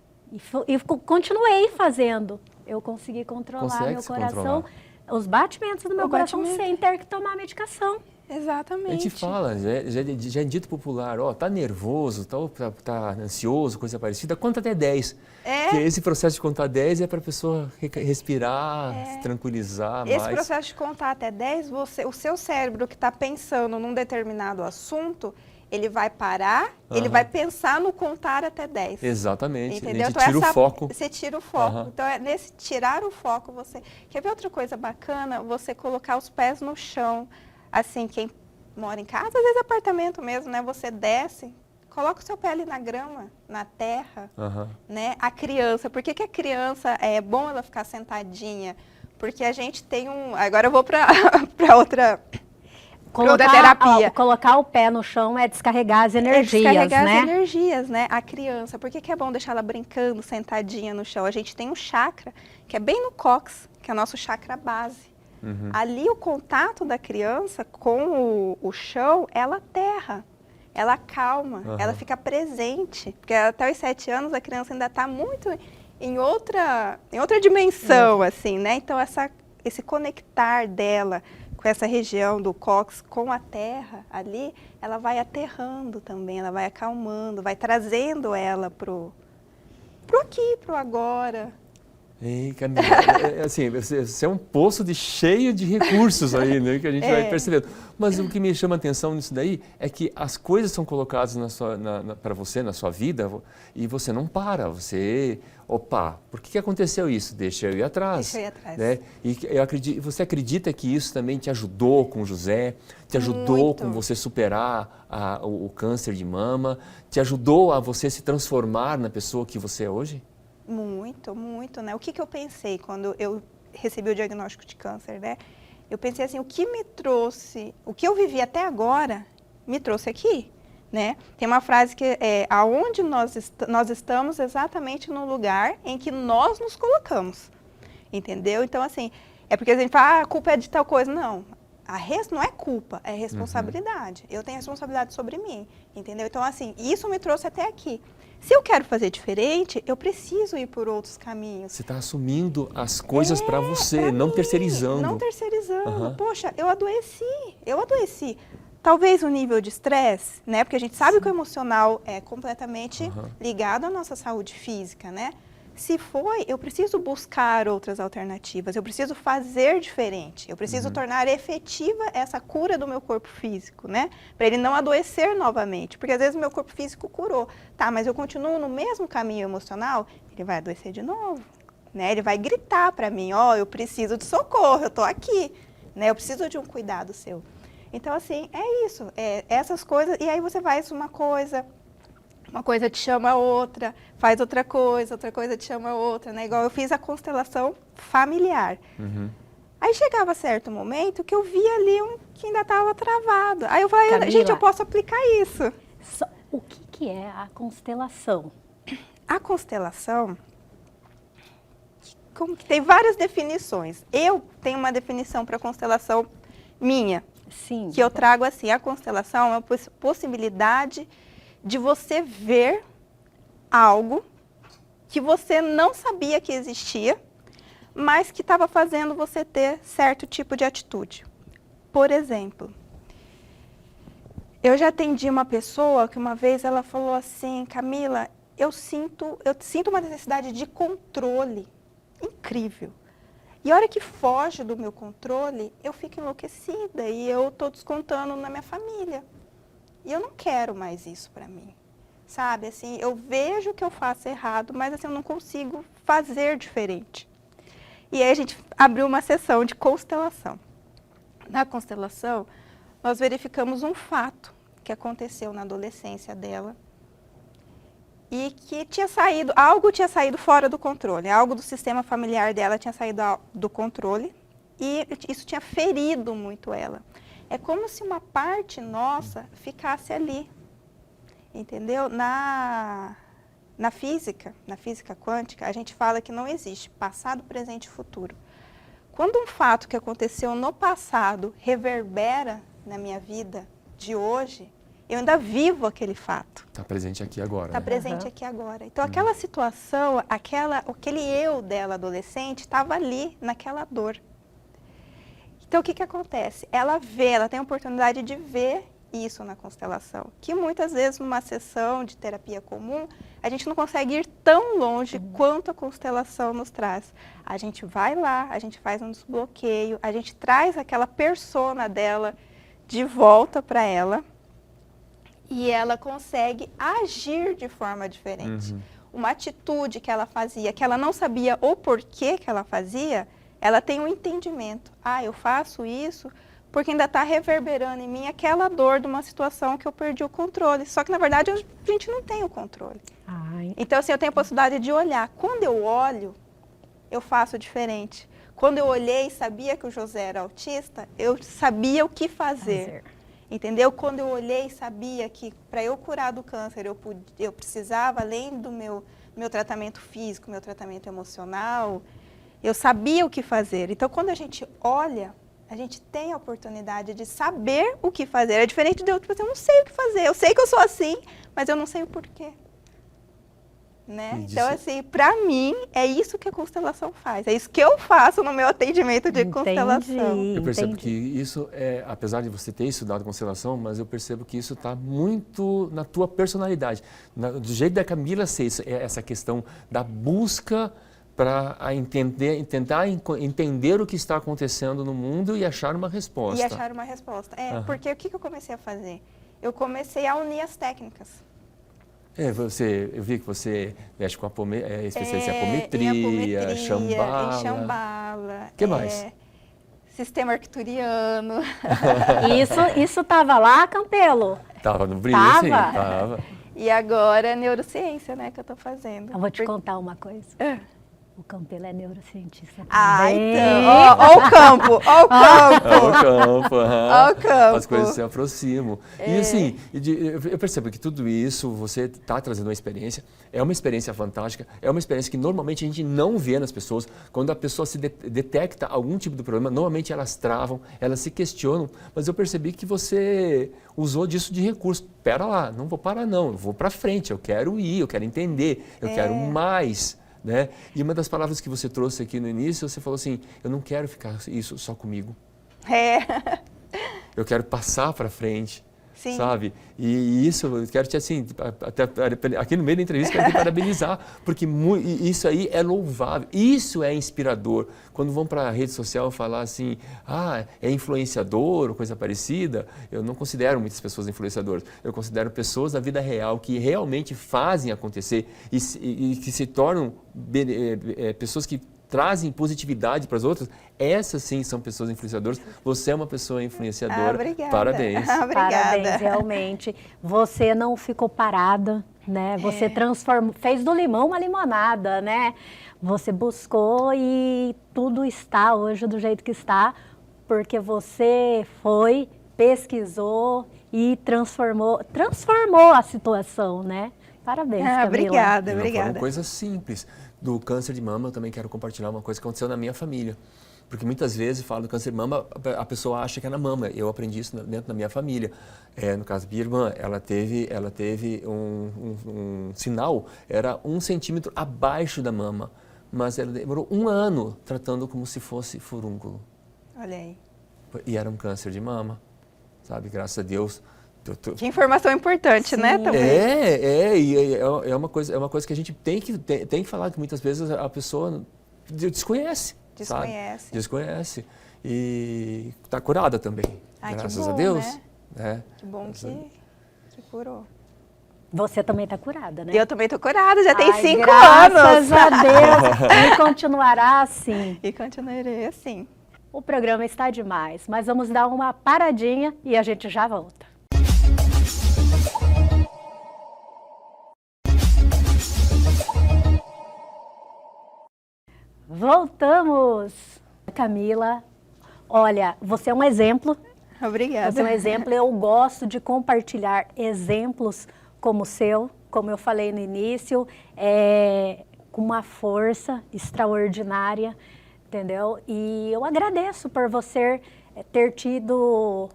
E continuei fazendo. Eu consegui controlar meu coração, os batimentos do meu coração sem ter que tomar medicação. Exatamente. A gente fala, já é dito popular, tá nervoso, tá ansioso, coisa parecida, conta até 10. Porque esse processo de contar 10 é para a pessoa respirar, se tranquilizar mais. Esse processo de contar até 10, o seu cérebro que está pensando num determinado assunto, ele vai parar, ele vai pensar no contar até 10. Exatamente. Entendeu? A gente tira o foco. Você tira o foco. Então, nesse tirar o foco, você... Quer ver outra coisa bacana? Você colocar os pés no chão. Assim, quem mora em casa, às vezes apartamento mesmo, né? Você desce, coloca o seu pé ali na grama, na terra, né? A criança, por que a criança é bom ela ficar sentadinha? Porque a gente tem Agora eu vou para outra... da terapia. Colocar o pé no chão é descarregar as energias, descarregar né? as energias, né? A criança. Por que é bom deixar ela brincando, sentadinha no chão? A gente tem um chakra, que é bem no cóccix, que é o nosso chakra base. Ali o contato da criança com o chão, ela aterra, ela acalma, ela fica presente. Porque até os 7 anos a criança ainda está muito em outra dimensão, assim, né? Então esse conectar dela com essa região do cóccix, com a terra ali, ela vai aterrando também, ela vai acalmando, vai trazendo ela pro aqui, pro agora. Ei, Camila, assim, você é um poço cheio de recursos aí, né, que a gente vai percebendo. Mas o que me chama a atenção nisso daí é que as coisas são colocadas para você, na sua vida, e você não para, opa, por que aconteceu isso? Deixa eu ir atrás. Deixa eu ir atrás. Né? E você acredita que isso também te ajudou com o José, te ajudou com você superar o câncer de mama, te ajudou a você se transformar na pessoa que você é hoje? Muito, muito, né? O que eu pensei quando eu recebi o diagnóstico de câncer, né? Eu pensei assim, o que me trouxe, o que eu vivi até agora, me trouxe aqui, né? Tem uma frase que é, aonde nós estamos exatamente no lugar em que nós nos colocamos, entendeu? Então, assim, é porque a gente fala, a culpa é de tal coisa. Não, não é culpa, é responsabilidade. Eu tenho responsabilidade sobre mim, entendeu? Então, assim, isso me trouxe até aqui. Se eu quero fazer diferente, eu preciso ir por outros caminhos. Você está assumindo as coisas para você, não terceirizando. Não terceirizando. Poxa, eu adoeci. Talvez o nível de estresse, né? Porque a gente sabe que o emocional é completamente ligado à nossa saúde física, né? Se foi, eu preciso buscar outras alternativas, eu preciso fazer diferente, eu preciso tornar efetiva essa cura do meu corpo físico, né? Para ele não adoecer novamente, porque às vezes o meu corpo físico curou, tá, mas eu continuo no mesmo caminho emocional, ele vai adoecer de novo, né? Ele vai gritar para mim, eu preciso de socorro, eu tô aqui, né? Eu preciso de um cuidado seu. Então, assim, é isso, essas coisas, e aí você faz uma coisa te chama a outra, faz outra coisa te chama a outra, né? Igual eu fiz a constelação familiar. Aí chegava certo momento que eu via ali que ainda estava travado. Aí eu falei, Camila, gente, eu posso aplicar isso. O que é a constelação? A constelação, tem várias definições. Eu tenho uma definição para constelação minha, Sim. que eu trago assim, a constelação é uma possibilidade de você ver algo que você não sabia que existia, mas que estava fazendo você ter certo tipo de atitude. Por exemplo, eu já atendi uma pessoa que uma vez ela falou assim, Camila, eu sinto uma necessidade de controle incrível. E a hora que foge do meu controle, eu fico enlouquecida e eu estou descontando na minha família. E eu não quero mais isso para mim, sabe? Assim, eu vejo que eu faço errado, mas assim, eu não consigo fazer diferente. E aí a gente abriu uma sessão de constelação. Na constelação, nós verificamos um fato que aconteceu na adolescência dela e que algo tinha saído fora do controle, algo do sistema familiar dela tinha saído do controle e isso tinha ferido muito ela. É como se uma parte nossa ficasse ali, entendeu? Na física quântica, a gente fala que não existe passado, presente e futuro. Quando um fato que aconteceu no passado reverbera na minha vida de hoje, eu ainda vivo aquele fato. Está presente aqui agora. Está presente aqui agora. Então, aquela situação, aquele eu dela adolescente estava ali, naquela dor. Então, o que acontece? Ela tem a oportunidade de ver isso na constelação, que muitas vezes numa sessão de terapia comum, a gente não consegue ir tão longe quanto a constelação nos traz. A gente vai lá, a gente faz um desbloqueio, a gente traz aquela persona dela de volta para ela e ela consegue agir de forma diferente. Uma atitude que ela fazia, que ela não sabia o porquê que ela fazia, ela tem um entendimento. Eu faço isso porque ainda está reverberando em mim aquela dor de uma situação que eu perdi o controle. Só que, na verdade, a gente não tem o controle. Então, assim, eu tenho a possibilidade de olhar. Quando eu olho, eu faço diferente. Quando eu olhei e sabia que o José era autista, eu sabia o que fazer. Entendeu? Quando eu olhei e sabia que para eu curar do câncer, eu precisava, além do meu tratamento físico, meu tratamento emocional, eu sabia o que fazer. Então, quando a gente olha, a gente tem a oportunidade de saber o que fazer. É diferente de eu, tipo assim, eu não sei o que fazer. Eu sei que eu sou assim, mas eu não sei o porquê. Né? Então, assim, para mim, é isso que a constelação faz. É isso que eu faço no meu atendimento de constelação. Eu percebo que isso, apesar de você ter estudado constelação, mas eu percebo que isso está muito na tua personalidade. Do jeito da Camila ser essa questão da busca para tentar entender o que está acontecendo no mundo e achar uma resposta. E achar uma resposta. Porque o que eu comecei a fazer? Eu comecei a unir as técnicas. Eu vi que você mexe com especialista em apometria, Shambhala. O que mais? Sistema arcturiano. Isso estava lá, Campelo? Tava no brilho, sim, tava. E agora é neurociência, né, que eu tô fazendo. Eu vou te contar uma coisa. O Campelo é neurocientista também. Então, ó o campo, ó o campo. Ó o campo. As coisas se aproximam. E assim, eu percebo que tudo isso, você está trazendo uma experiência, é uma experiência fantástica, é uma experiência que normalmente a gente não vê nas pessoas. Quando a pessoa se detecta algum tipo de problema, normalmente elas travam, elas se questionam, mas eu percebi que você usou disso de recurso. Pera lá, não vou parar não, eu vou para frente, eu quero ir, eu quero entender, eu quero mais. Né? E uma das palavras que você trouxe aqui no início, você falou assim, eu não quero ficar isso só comigo. Eu quero passar para frente, sabe? E isso, eu quero te, assim, até aqui no meio da entrevista, quero te parabenizar, porque isso aí é louvável, isso é inspirador. Quando vão para a rede social falar assim, é influenciador ou coisa parecida, eu não considero muitas pessoas influenciadoras, eu considero pessoas da vida real que realmente fazem acontecer e que se tornam pessoas que trazem positividade para as outras, essas sim são pessoas influenciadoras. Você é uma pessoa influenciadora. Obrigada. Parabéns. Obrigada. Parabéns, realmente. Você não ficou parada, né? Você transformou, fez do limão uma limonada, né? Você buscou e tudo está hoje do jeito que está, porque você foi, pesquisou e transformou a situação, né? Parabéns, Camila. Obrigada, Não obrigada. foi uma coisa simples. Do câncer de mama, eu também quero compartilhar uma coisa que aconteceu na minha família. Porque muitas vezes, falo do câncer de mama, a pessoa acha que é na mama. Eu aprendi isso dentro da minha família. No caso da minha irmã, ela teve um sinal, era 1 centímetro abaixo da mama. Mas ela demorou 1 ano tratando como se fosse furúnculo. Olha aí. E era um câncer de mama, sabe? Graças a Deus. Que informação importante, né? Também. É uma coisa que a gente tem que falar, que muitas vezes a pessoa desconhece. Desconhece. E está curada também. Graças a Deus. Né? Que bom que curou. Você também está curada, né? Eu também estou curada, já tem 5 anos. Graças a Deus. E continuará assim. E continuarei assim. O programa está demais, mas vamos dar uma paradinha e a gente já volta. Voltamos! Camila, olha, você é um exemplo. Obrigada. Você é um exemplo. Eu gosto de compartilhar exemplos como o seu, como eu falei no início, com uma força extraordinária, entendeu? E eu agradeço por você ter tido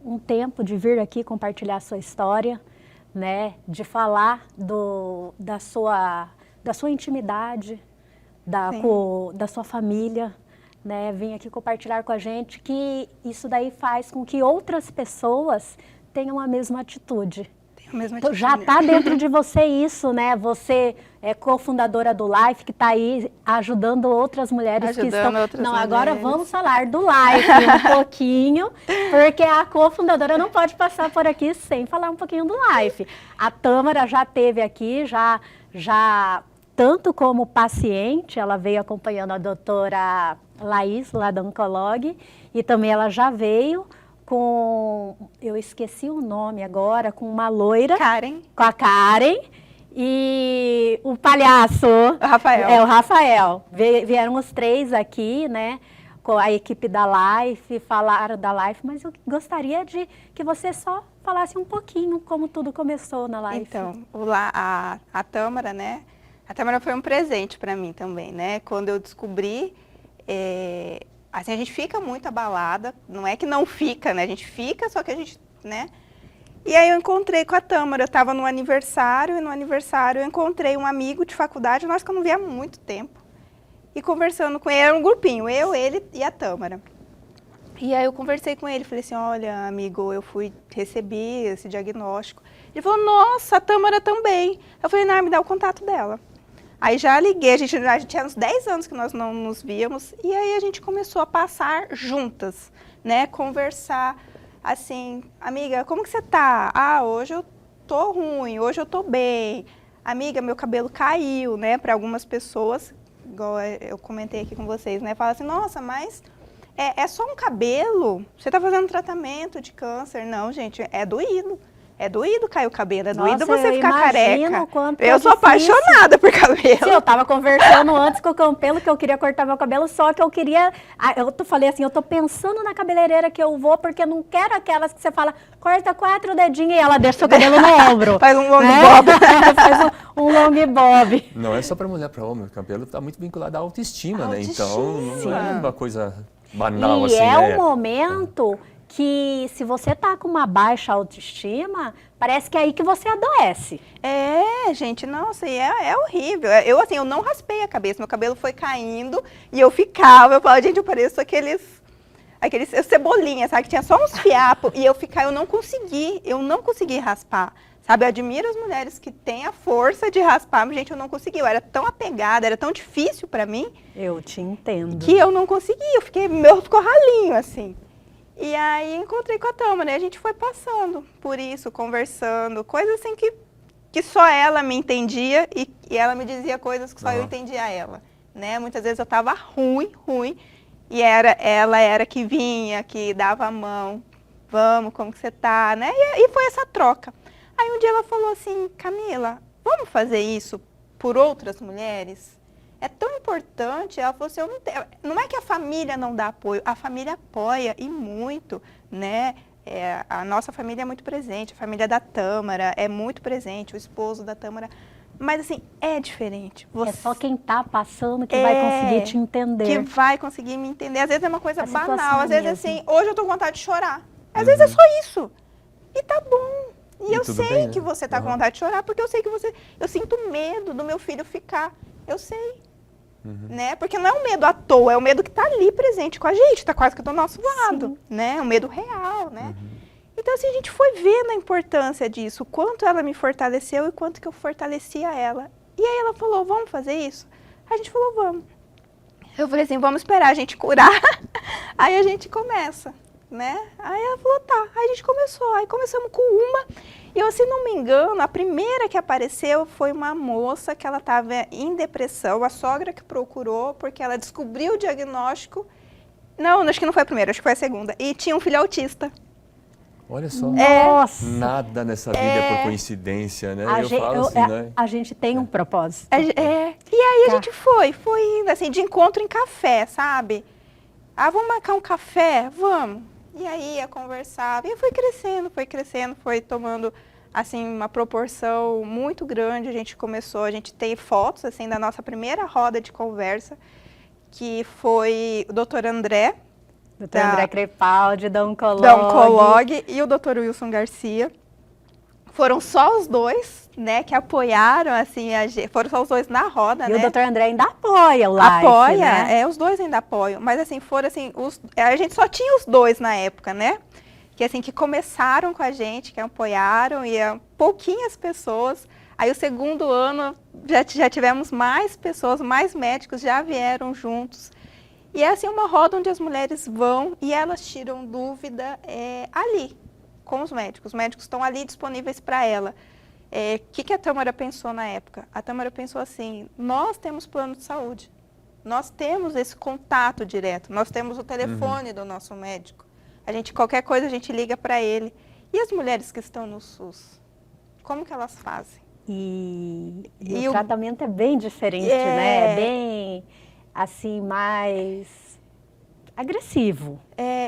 um tempo de vir aqui compartilhar a sua história, né? De falar da sua intimidade, da sua família, né? Vim aqui compartilhar com a gente que isso daí faz com que outras pessoas tenham a mesma atitude. Então, já está dentro de você isso, né? Você é cofundadora do Life, que está aí ajudando outras mulheres que estão... Não, agora vamos falar do Life um pouquinho, porque a cofundadora não pode passar por aqui sem falar um pouquinho do Life. A Tâmara já esteve aqui, já tanto como paciente, ela veio acompanhando a doutora Laís, lá da Oncolog, e também ela já veio com, eu esqueci o nome agora, com uma loira. Karen. Com a Karen. e o palhaço. O Rafael. É, o Rafael. Vieram os 3 aqui, né? Com a equipe da Life, falaram da Life, mas eu gostaria de que você só falasse um pouquinho como tudo começou na Life. Então, a Tâmara, né? A Tâmara foi um presente para mim também, né? Quando eu descobri, assim, a gente fica muito abalada, não é que não fica, né? A gente fica, só que a gente, né? E aí eu encontrei com a Tâmara, eu estava no aniversário, e no aniversário eu encontrei um amigo de faculdade, nós que eu não via há muito tempo. E conversando com ele, era um grupinho, eu, ele e a Tâmara. E aí eu conversei com ele, falei assim, olha, amigo, eu recebi esse diagnóstico. Ele falou, nossa, a Tâmara também. Eu falei, não, me dá o contato dela. Aí já liguei, a gente tinha uns 10 anos que nós não nos víamos, e aí a gente começou a passar juntas, né, conversar, assim, amiga, como que você tá? Ah, hoje eu tô ruim, hoje eu tô bem. Amiga, meu cabelo caiu, né, para algumas pessoas, igual eu comentei aqui com vocês, né? Fala assim, nossa, mas é só um cabelo? Você tá fazendo tratamento de câncer? Não, gente, é doído. É doído cair o cabelo, é doído você ficar careca. Eu sou apaixonada por cabelo. Sim, eu tava conversando antes com o Campelo que eu queria cortar meu cabelo, só que eu queria... Eu falei assim, eu tô pensando na cabeleireira que eu vou, porque eu não quero aquelas que você fala, corta 4 dedinhos e ela deixa o seu cabelo no ombro. Faz um long bob. Faz um long bob. Não é só para mulher, para homem. O cabelo está muito vinculado à autoestima, né? Então, não é uma coisa banal assim, é né? um momento que, se você tá com uma baixa autoestima, parece que é aí que você adoece. É, gente, nossa, e é horrível. Eu não raspei a cabeça, meu cabelo foi caindo e eu falava, gente, eu pareço aqueles cebolinha, sabe, que tinha só uns fiapos e eu não consegui raspar. Sabe, eu admiro as mulheres que têm a força de raspar, mas, gente, eu não consegui. Eu era tão apegada, era tão difícil pra mim. Eu te entendo. Que eu não consegui, meu ficou ralinho, assim. E aí encontrei com a Tâmara, né? A gente foi passando por isso, conversando, coisas assim que só ela me entendia e ela me dizia coisas que só eu entendia ela, né? Muitas vezes eu tava ruim, e ela era que vinha, que dava a mão, vamos, como que você tá, né? E foi essa troca. Aí um dia ela falou assim, Camila, vamos fazer isso por outras mulheres? É tão importante. Ela falou assim, não é que a família não dá apoio, a família apoia e muito, né? A nossa família é muito presente, a família da Tâmara é muito presente, o esposo da Tâmara, mas assim, é diferente. É só quem tá passando que vai conseguir te entender. Que vai conseguir me entender. Às vezes é uma coisa banal, às vezes assim, hoje eu tô com vontade de chorar. Às vezes é só isso. E tá bom. E eu sei bem, né? Que você tá com vontade de chorar, porque eu sei que eu sinto medo do meu filho ficar. Eu sei. Né? Porque não é um medo à toa, é um medo que está ali presente com a gente, está quase que do nosso lado, né? É um medo real, né? Então, assim, a gente foi vendo a importância disso, o quanto ela me fortaleceu e quanto que eu fortalecia ela. E aí ela falou, vamos fazer isso? A gente falou, vamos. Eu falei assim, vamos esperar a gente curar, aí a gente começa, né? Aí ela falou, tá. Aí a gente começou, aí começamos com uma. E eu, se não me engano, a primeira que apareceu foi uma moça que ela estava em depressão, a sogra que procurou, porque ela descobriu o diagnóstico. Não, acho que não foi a primeira, acho que foi a segunda. E tinha um filho autista. Olha só, Nossa. Nada nessa vida é por coincidência, né? A gente tem um propósito. E aí a gente foi indo, assim, de encontro em café, sabe? Ah, vamos marcar um café? Vamos. E aí ia conversar, e foi crescendo, foi tomando, assim, uma proporção muito grande. A gente tem fotos, assim, da nossa primeira roda de conversa, que foi o Dr. André. Dr. André Crepaldi, da Oncolog, e o Dr. Wilson Garcia. Foram só os dois, né, que apoiaram, assim, foram só os dois na roda, e né? E o Dr. André ainda apoia o Life, apoia, né? Os dois ainda apoiam. Mas, assim, foram, assim, a gente só tinha os dois na época, né? Que, assim, que começaram com a gente, que apoiaram, e pouquinhas pessoas. Aí, o segundo ano, já tivemos mais pessoas, mais médicos já vieram juntos. E é, assim, uma roda onde as mulheres vão e elas tiram dúvida ali, com os médicos. Os médicos estão ali disponíveis para ela. O que a Tâmara pensou na época? A Tâmara pensou assim, nós temos plano de saúde, nós temos esse contato direto, nós temos o telefone do nosso médico. Qualquer coisa a gente liga para ele. E as mulheres que estão no SUS, como que elas fazem? E o tratamento é bem diferente, né? É bem, assim, mais agressivo.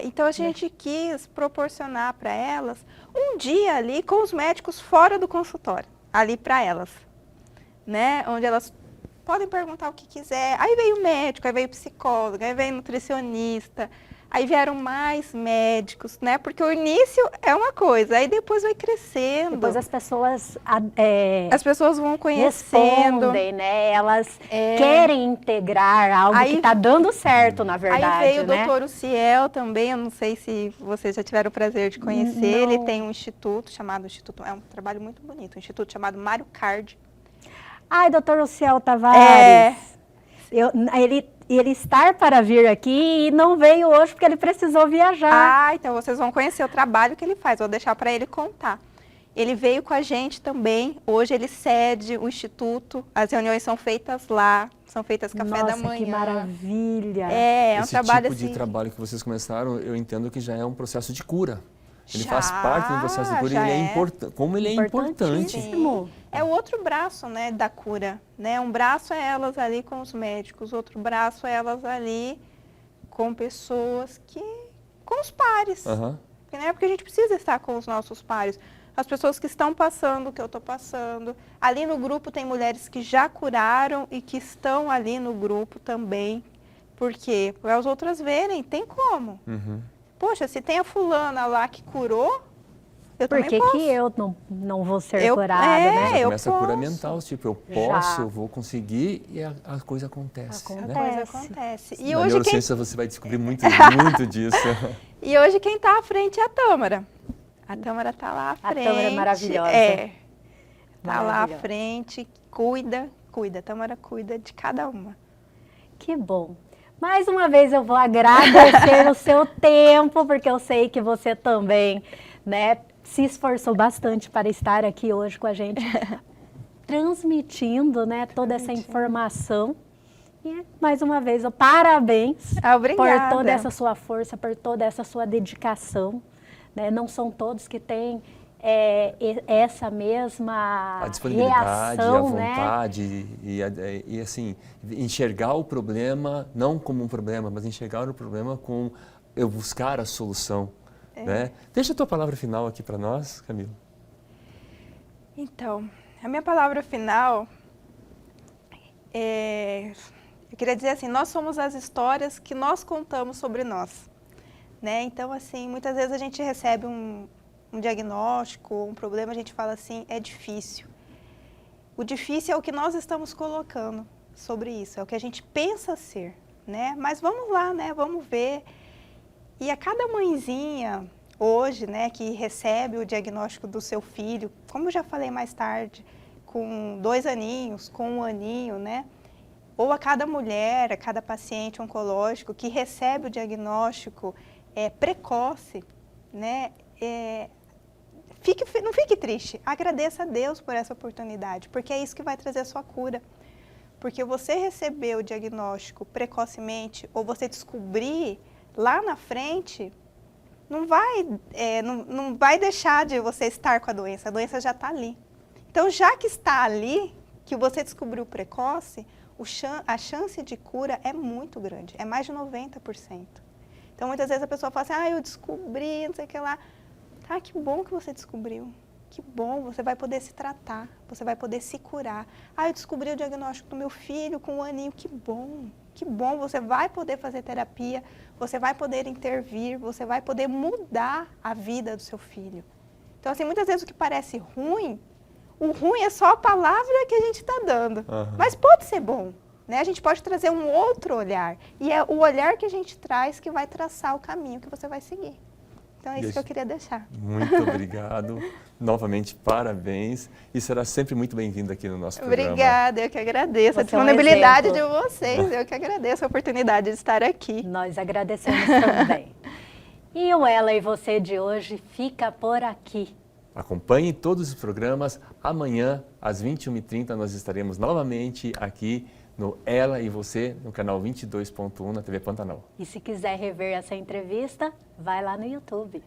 Então a gente quis proporcionar para elas um dia ali com os médicos fora do consultório, ali para elas, né? Onde elas podem perguntar o que quiser. Aí veio o médico, aí veio o psicólogo, aí veio o nutricionista, aí vieram mais médicos, né? Porque o início é uma coisa, aí depois vai crescendo. Depois as pessoas as pessoas vão conhecendo, respondem, né? Elas querem integrar algo que está dando certo, na verdade. Aí veio né? o Dr. Uciel também, eu não sei se vocês já tiveram o prazer de conhecer. Não. Ele tem um instituto chamado, é um trabalho muito bonito, um instituto chamado Mário Card. Ai, Dr. Uciel Tavares, ele está para vir aqui e não veio hoje porque ele precisou viajar. Então vocês vão conhecer o trabalho que ele faz, vou deixar para ele contar. Ele veio com a gente também, hoje ele cede o instituto, as reuniões são feitas lá, são feitas café da manhã. Nossa, que maravilha! É um trabalho tipo assim... de trabalho que vocês começaram, eu entendo que já é um processo de cura. Ele faz parte do processo de cura e ele é importante. Como ele é importante. É o outro braço, né, da cura, né? Um braço é elas ali com os médicos, outro braço é elas ali com pessoas com os pares, né? Porque a gente precisa estar com os nossos pares. As pessoas que estão passando o que eu estou passando. Ali no grupo tem mulheres que já curaram e que estão ali no grupo também. Por quê? Para as outras verem, tem como. Poxa, se tem a fulana lá que curou, eu também posso. Por que eu não vou ser curada, né? Já começa a cura mental, tipo, eu posso, eu vou conseguir e a coisa acontece. A coisa acontece. E hoje neurociência você vai descobrir muito disso. E hoje quem está à frente é a Tâmara. A Tâmara está lá à frente. A Tâmara é maravilhosa. Está lá à frente, cuida. A Tâmara cuida de cada uma. Que bom. Mais uma vez eu vou agradecer o seu tempo, porque eu sei que você também, né, se esforçou bastante para estar aqui hoje com a gente, transmitindo, né, toda essa informação. E, mais uma vez, parabéns por toda essa sua força, por toda essa sua dedicação. Né? Não são todos que têm essa mesma a disponibilidade, reação, a vontade, né? e assim, enxergar o problema, não como um problema, mas enxergar o problema com eu buscar a solução. Né? Deixa a tua palavra final aqui para nós, Camila. Então, a minha palavra final eu queria dizer assim, nós somos as histórias que nós contamos sobre nós. Né? Então, assim, muitas vezes a gente recebe um diagnóstico, um problema, a gente fala assim, é difícil. O difícil é o que nós estamos colocando sobre isso, é o que a gente pensa ser, né? Mas vamos lá, né? Vamos ver. E a cada mãezinha hoje, né, que recebe o diagnóstico do seu filho, como eu já falei mais tarde, com 2 aninhos, com 1 aninho, né? Ou a cada mulher, a cada paciente oncológico que recebe o diagnóstico precoce, né? Não fique triste, agradeça a Deus por essa oportunidade, porque é isso que vai trazer a sua cura. Porque você receber o diagnóstico precocemente, ou você descobrir lá na frente, não vai deixar de você estar com a doença já está ali. Então, já que está ali, que você descobriu precoce, a chance de cura é muito grande, é mais de 90%. Então, muitas vezes a pessoa fala assim, eu descobri, não sei o que lá. Tá, que bom que você descobriu. Que bom, você vai poder se tratar, você vai poder se curar. Eu descobri o diagnóstico do meu filho com 1 aninho, que bom, você vai poder fazer terapia, você vai poder intervir, você vai poder mudar a vida do seu filho. Então, assim, muitas vezes o que parece ruim, o ruim é só a palavra que a gente está dando, mas pode ser bom. Né? A gente pode trazer um outro olhar, e é o olhar que a gente traz que vai traçar o caminho que você vai seguir. Então é isso que eu queria deixar. Muito obrigado, novamente parabéns, e será sempre muito bem-vindo aqui no nosso programa. Obrigada, eu que agradeço a disponibilidade de vocês, eu que agradeço a oportunidade de estar aqui. Nós agradecemos também. E o Ela e Você de hoje fica por aqui. Acompanhe todos os programas, amanhã às 21h30 nós estaremos novamente aqui no Ela e Você, no canal 22.1 na TV Pantanal. E se quiser rever essa entrevista, vai lá no YouTube.